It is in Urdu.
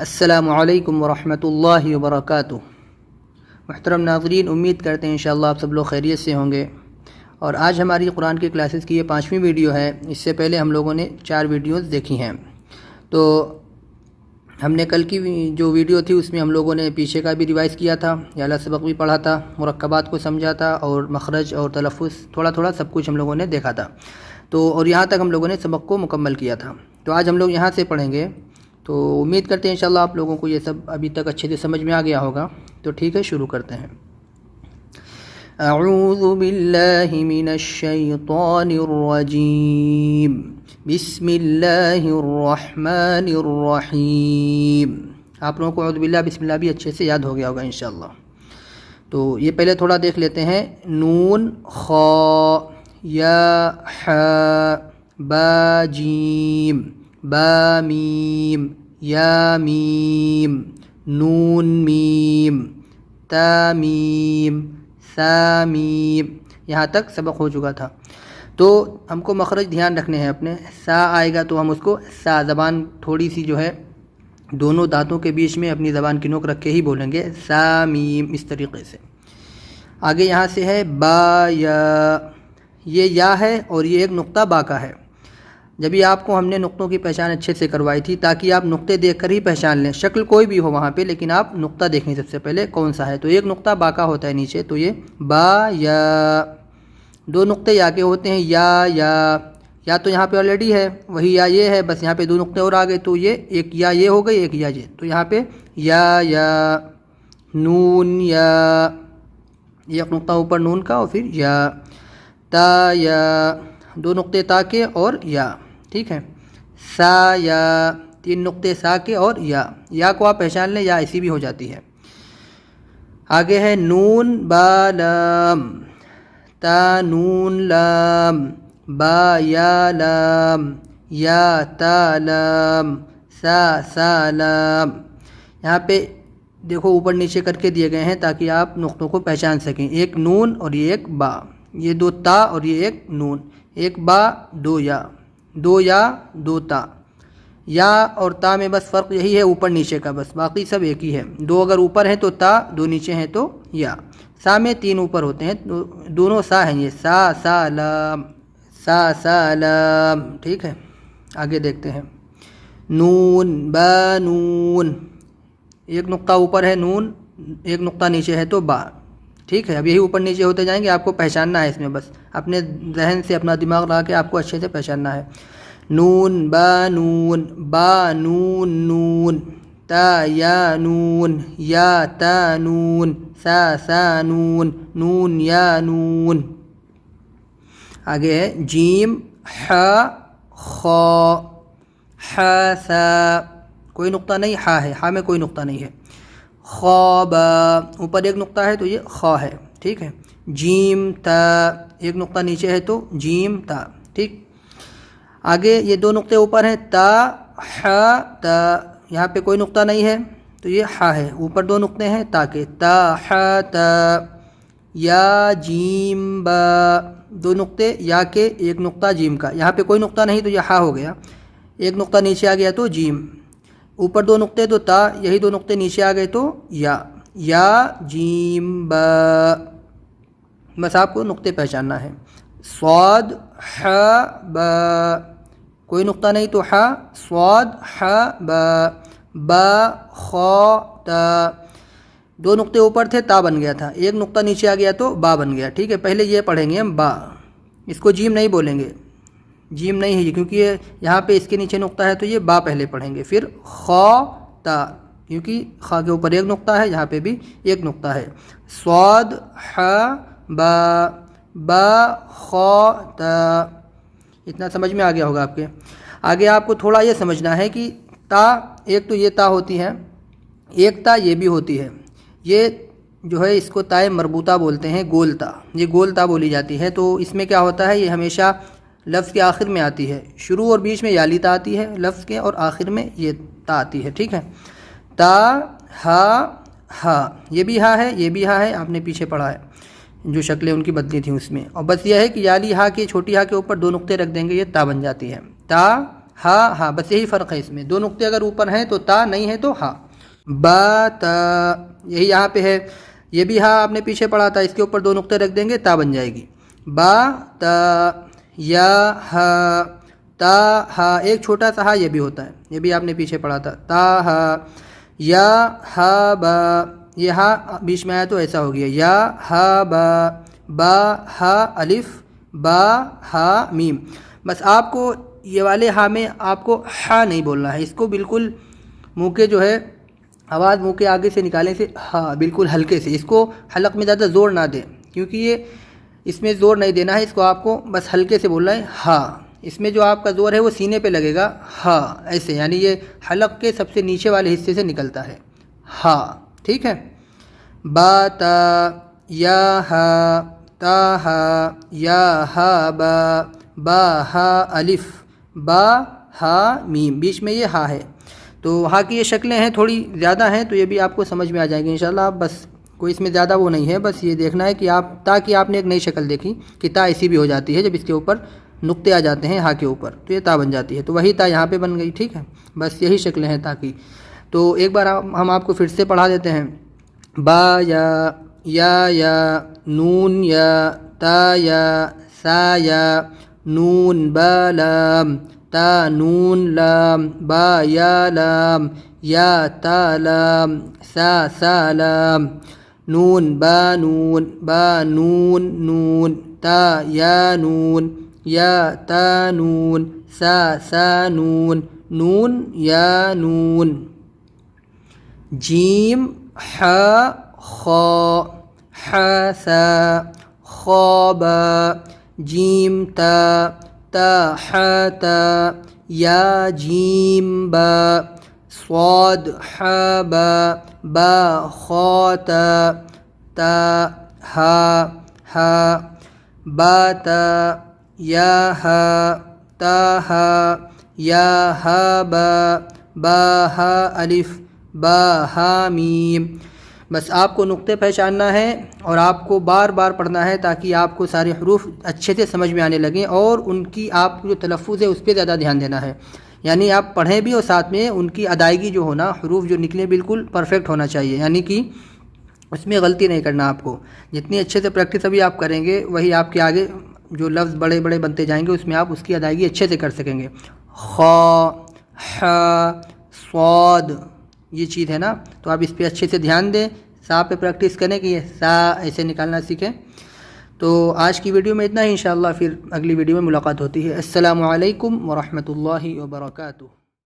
السلام علیکم ورحمۃ اللہ وبرکاتہ۔ محترم ناظرین، امید کرتے ہیں انشاءاللہ آپ سب لوگ خیریت سے ہوں گے، اور آج ہماری قرآن کی کلاسز کی یہ 5ویں ویڈیو ہے۔ اس سے پہلے ہم لوگوں نے 4 ویڈیوز دیکھی ہیں، تو ہم نے کل کی جو ویڈیو تھی اس میں ہم لوگوں نے پیچھے کا بھی ریوائز کیا تھا، اعلیٰ سبق بھی پڑھا تھا، مرکبات کو سمجھا تھا، اور مخرج اور تلفظ تھوڑا سب کچھ ہم لوگوں نے دیکھا تھا، اور یہاں تک ہم لوگوں نے سبق کو مکمل کیا تھا۔ تو آج ہم لوگ یہاں سے پڑھیں گے، تو امید کرتے ہیں انشاءاللہ آپ لوگوں کو یہ سب ابھی تک اچھے سے سمجھ میں آ گیا ہوگا۔ تو ٹھیک ہے، شروع کرتے ہیں۔ اعوذ باللہ من الشیطان الرجیم، بسم اللہ الرحمن الرحیم۔ آپ لوگوں کو اعوذ باللہ بسم اللہ بھی اچھے سے یاد ہو گیا ہوگا انشاءاللہ۔ تو یہ پہلے تھوڑا دیکھ لیتے ہیں۔ نون خا یا حا با جیم با میم یا میم نون میم تا میم سا میم، یہاں تک سبق ہو چکا تھا۔ تو ہم کو مخرج دھیان رکھنے ہیں اپنے۔ سا آئے گا تو ہم اس کو سا، زبان تھوڑی سی جو ہے دونوں دانتوں کے بیچ میں اپنی زبان کی نوک رکھ کے ہی بولیں گے، سا میم، اس طریقے سے۔ آگے یہاں سے ہے با یا، یہ یا ہے اور یہ ایک نقطہ با کا ہے۔ جبھی آپ کو ہم نے نقطوں کی پہچان اچھے سے کروائی تھی تاکہ آپ نقطے دیکھ کر ہی پہچان لیں، شکل کوئی بھی ہو وہاں پہ، لیکن آپ نقطہ دیکھیں سب سے پہلے کون سا ہے۔ تو ایک نقطہ با کا ہوتا ہے نیچے، تو یہ با یا۔ 2 نقطے یا کے ہوتے ہیں، یا تو یہاں پہ آلریڈی ہے، وہی یا یہ ہے، بس یہاں پہ 2 نقطے اور آ گئے، تو یہ ایک یا یہ ہو گئی، ایک یا یہ، تو یہاں پہ یا نون یا، ایک نقطہ اوپر نون کا اور پھر یا، تا یا، 2 نقطے تا کے اور یا، ٹھیک ہے۔ سا یا، 3 نقطے سا کے اور یا کو آپ پہچان لیں، یا ایسی بھی ہو جاتی ہے۔ آگے ہے نون با لام، تا نون لام، با یا لام، یا تا لام، سا لام۔ یہاں پہ دیکھو اوپر نیچے کر کے دیے گئے ہیں تاکہ آپ نقطوں کو پہچان سکیں۔ ایک نون اور یہ ایک با، یہ 2 تا اور یہ ایک نون، ایک با 2 یا، 2 یا 2 تا۔ یا اور تا میں بس فرق یہی ہے اوپر نیچے کا، بس باقی سب ایک ہی ہے۔ 2 اگر اوپر ہیں تو تا، 2 نیچے ہیں تو یا۔ سا میں 3 اوپر ہوتے ہیں، دونوں سا ہیں، یہ سا لام، سا لام، ٹھیک ہے۔ آگے دیکھتے ہیں۔ نون با نون، ایک نقطہ اوپر ہے نون، ایک نقطہ نیچے ہے تو با، ٹھیک ہے۔ اب یہی اوپر نیچے ہوتے جائیں گے، آپ کو پہچاننا ہے اس میں، بس اپنے ذہن سے اپنا دماغ لگا کے آپ کو اچھے سے پہچاننا ہے۔ نون با نون، با نون نون، تا یا نون، یا تا نون، سا نون، نون یا نون۔ آگے ہے جیم حا خا، حا سا، کوئی نقطہ نہیں، ہا ہے، ہا میں کوئی نقطہ نہیں ہے۔ خوابا، اوپر ایک نقطہ ہے تو یہ خا ہے، ٹھیک ہے۔ جیم تا، ایک نقطہ نیچے ہے تو جیم تا، ٹھیک۔ آگے یہ 2 نقطے اوپر ہیں، تا حا تا، یہاں پہ کوئی نقطہ نہیں ہے تو یہ ہا ہے، اوپر 2 نقطے ہیں تا کے، تا حا تا۔ یا جیم با، 2 نقطے یا کے، ایک نقطہ جیم کا، یہاں پہ کوئی نقطہ نہیں تو یہ ہا ہو گیا، ایک نقطہ نیچے آ گیا تو جیم، اوپر 2 نقطے تو تا، یہی 2 نقطے نیچے آ گئے تو یا جیم با، بس آپ کو نقطے پہچاننا ہے۔ صاد حا با، کوئی نقطہ نہیں تو حا، صاد حا با، با خا تا، 2 نقطے اوپر تھے تا بن گیا تھا، ایک نقطہ نیچے آ گیا تو با بن گیا، ٹھیک ہے۔ پہلے یہ پڑھیں گے ہم با، اس کو جیم نہیں بولیں گے، جیم نہیں ہے یہ، کیونکہ یہاں پہ اس کے نیچے نقطہ ہے تو یہ با پہلے پڑھیں گے، پھر خا تا، کیونکہ خا کے اوپر ایک نقطہ ہے، یہاں پہ بھی ایک نقطہ ہے۔ صاد حا با، با خا تا، اتنا سمجھ میں آ گیا ہوگا آپ کے۔ آگے آپ کو تھوڑا یہ سمجھنا ہے کہ تا، ایک تو یہ تا ہوتی ہے، ایک تا یہ بھی ہوتی ہے، یہ جو ہے اس کو تائے مربوطہ بولتے ہیں، گول تا، یہ گول تا بولی جاتی ہے۔ تو اس میں کیا ہوتا ہے، یہ ہمیشہ لفظ کے آخر میں آتی ہے، شروع اور بیچ میں یالی تا آتی ہے لفظ کے، اور آخر میں یہ تا آتی ہے، ٹھیک ہے۔ تا ہا، یہ بھی ہا ہے، یہ بھی ہا ہے، آپ نے پیچھے پڑھا ہے جو شکلیں ان کی بدلی تھیں اس میں، اور بس یہ ہے کہ یالی ہا کے، چھوٹی ہا کے اوپر 2 نقطے رکھ دیں گے، یہ تا بن جاتی ہے۔ تا ہا ہا، بس یہی فرق ہے اس میں، دو نقطے اگر اوپر ہیں تو تا، نہیں ہے تو ہا. با تا، یہی یہاں پہ ہے، یہ بھی ہا آپ نے پیچھے پڑھا تھا، اس کے اوپر دو نقطے رکھ دیں گے تا بن جائے گی. با تا، یا ہا، تا ہا، ایک چھوٹا سا ہا یہ بھی ہوتا ہے، یہ بھی آپ نے پیچھے پڑھا تھا. تا ہا، یا ہا با، یہ ہا بیچ میں آیا تو ایسا ہو گیا، یا ہا با، با ہا الف، با ہا میم. بس آپ کو یہ والے ہا میں آپ کو ہا نہیں بولنا ہے، اس کو بالکل منہ کے جو ہے آواز منہ کے آگے سے نکالیں سے ہا، بالکل ہلکے سے، اس کو حلق میں زیادہ زور نہ دیں، کیونکہ یہ اس میں زور نہیں دینا ہے، اس کو آپ کو بس ہلکے سے بولنا ہے ہا. اس میں جو آپ کا زور ہے وہ سینے پہ لگے گا، ہا ایسے، یعنی یہ حلق کے سب سے نیچے والے حصے سے نکلتا ہے ہا. ٹھیک ہے. با تا، یا ہا، تا ہا، یا ہا با، با ہا الف، با ہا میم، بیچ میں یہ ہا ہے. تو ہا کی یہ شکلیں ہیں، تھوڑی زیادہ ہیں، تو یہ بھی آپ کو سمجھ میں آ جائیں گے انشاءاللہ. آپ بس کوئی اس میں زیادہ وہ نہیں ہے، بس یہ دیکھنا ہے کہ آپ تا کی آپ نے ایک نئی شکل دیکھی کہ تا ایسی بھی ہو جاتی ہے، جب اس کے اوپر نقطے آ جاتے ہیں ہا کے اوپر تو یہ تا بن جاتی ہے، تو وہی تا یہاں پہ بن گئی. ٹھیک ہے، بس یہی شکلیں ہیں تا کی. تو ایک بار ہم آپ کو پھر سے پڑھا دیتے ہیں. با یا نون یا، تا یا، سا یا، نون با لام، تا نون لام، با یا لام، یا تا لام، سا لام، نون با نون، با نون نون، تا یا نون، یا تا نون، سا نون، نون یا نون. جیم حا خا، حا سا، خا با، جیم تا، تا حا تا، یا جیم با، صاد حا با، با خا تا، تا ہا ہا، با تا، یا ہا، تا ہا، یا ہا با، با ہا الف، با ہا میم. بس آپ کو نقطے پہچاننا ہے اور آپ کو بار بار پڑھنا ہے تاکہ آپ کو سارے حروف اچھے سے سمجھ میں آنے لگیں، اور ان کی آپ کو جو تلفظ ہے اس پہ زیادہ دھیان دینا ہے. یعنی آپ پڑھیں بھی اور ساتھ میں ان کی ادائیگی جو ہونا، حروف جو نکلیں بالکل پرفیکٹ ہونا چاہیے، یعنی کہ اس میں غلطی نہیں کرنا آپ کو. جتنی اچھے سے پریکٹس ابھی آپ کریں گے وہی آپ کے آگے جو لفظ بڑے بڑے بنتے جائیں گے، اس میں آپ اس کی ادائیگی اچھے سے کر سکیں گے. خا، حا، صاد، یہ چیز ہے نا، تو آپ اس پہ اچھے سے دھیان دیں، سا پہ پریکٹس کریں کہ یہ سا ایسے نکالنا سیکھیں. تو آج کی ویڈیو میں اتنا ہی، انشاءاللہ پھر اگلی ویڈیو میں ملاقات ہوتی ہے. السلام علیکم ورحمۃ اللہ وبرکاتہ.